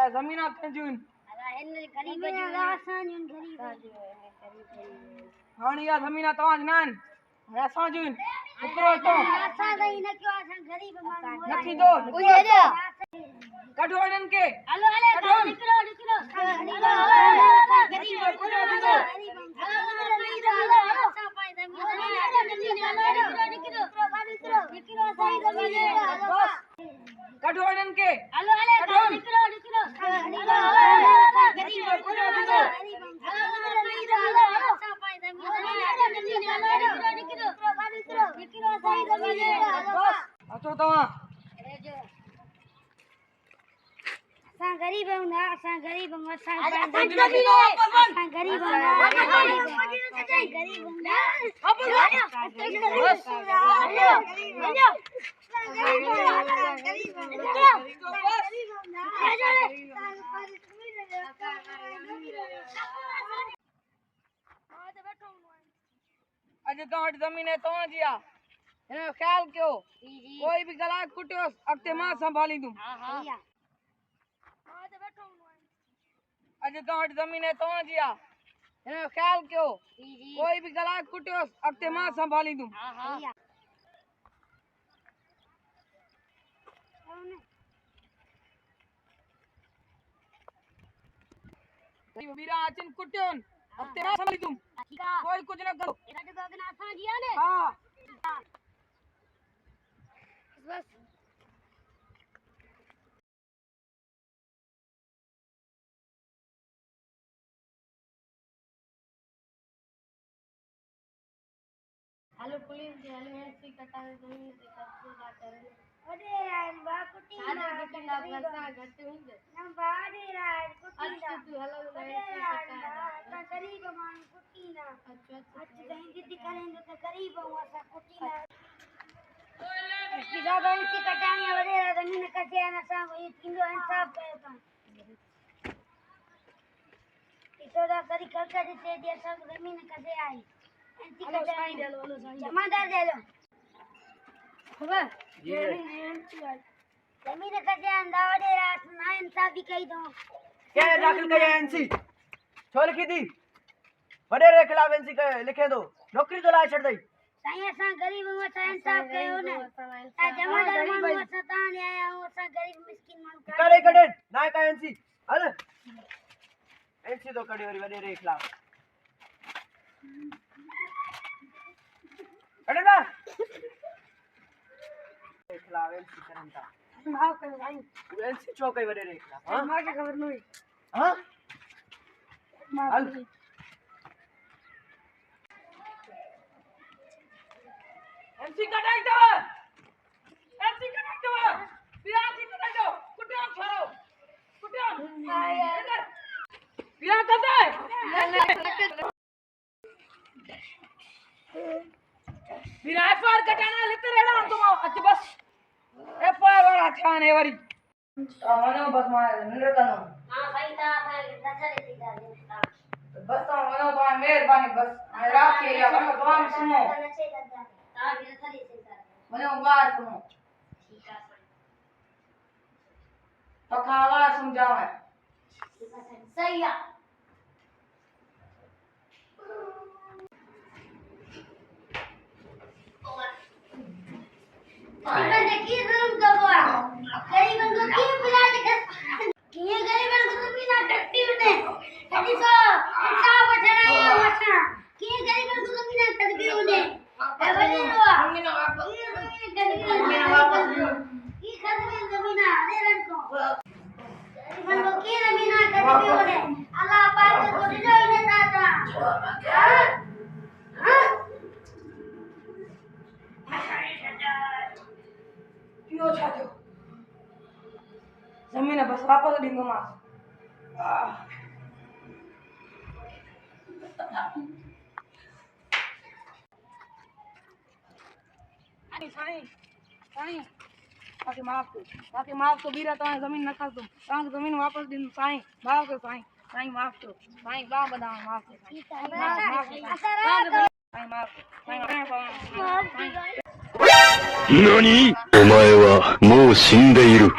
जमीन कंजून हाणे या जमीन तव्हां नान असां जूं निकिरो तो नथी दो कढो इन्हनि खे कढो इन्हनि खे अचो तव्हां असां गरीब आहियूं न असां गरीब आहियूं असां गरीब अॼु तव्हां वटि ज़मीन तव्हां जी आहे हिन जो ख़्यालु कयो कोई बि गलाक कुटियोसि अॻिते मां संभालींदुमि अॼु तव्हां वटि ज़मीन तव्हां जी आहे हिन जो ख़्यालु कयो कोई बि गलाक कुटियोसि अॻिते मां संभालींदुमि वीरा अचनि कुटियोनि अॻिते मां संभालींदुमि कोई कुझु न करो हा हेलो पुलिस जी हेलो ऐसी कटाने जमीन से कब्जे ना करे अरे यार बा कुटी ना कुटी ना बरसा घट होंगे ना बाड़ी यार कुटी ना तू हेलो ऐसी कटाने ता गरीब मान कुटी ना अच्छा कहीं दीदी करेंगे तो गरीब हूं ऐसा कुटी ना इसकी ज्यादा ऐसी कटाने वाले जमीन कटे ना सब ये किलो इंसाफ करे था इसोदा करी खर्चा दे दिया सब जमीन कटे आई जमादार दे लो खबर जमीन कटे अंदावा दे रात ना इंसाफी कही दो क्या दाखिल करे एनसी छो लिखी थी वडेरे खिलाफ एनसी लिखे दो नौकरी तो लाए छड़ दई साईं असां गरीब हूं असां इंसाफ कयो न ता जमादार माण्हू असां तां ले आया हूं असां गरीब मिस्किन माण्हू करे कढे ना का एनसी हल एनसी तो कढे वरी वडेरे खिलाफ कढे ना खिलाफ एनसी करन था माफ करो भाई एनसी छो कई वडेरे खिलाफ हां मां के खबर नहीं हां हल एमसी कटाई दो बिराजी कटाई दो कुटियों छोड़ो कुटियों बिरा करते बिरा एफआर कटाना लिखते रहना तुम अच्छा बस एफआर वाला ठाने वाली मनो बस मां नंदर कनो हां भाई ता दसरे थी जा बस तो मनो तो मेहरबानी बस रात के या मनो तो सुनो मनो बात सुनो ठीक है तो खावा समझावे सही है अगर देखिए जरूर दबो गरीब बंदो की पिला दे की गरीब बंदो तो बिना टट्टी ने एडी सो इंसाफ बचनाई वसा की गरीब बंदो तो बिना टट्टी ने बने रो हमने वापस की खदमे जमीना दे रन को गरीब बंदो की जमीना टट्टी ने अल्लाह पाक को दिलो ने दादा क्यों छातो जमीन बस वापस दींगो मां साईं बाकी माफ तो बीरा तो जमीन न कर दूं तव्हां जमीन वापस ॾींदुमि साईं माफ कयो साईं माफ कयो साईं बा बदाम माफ कयो साईं माफ何？お前はもう死んでいる。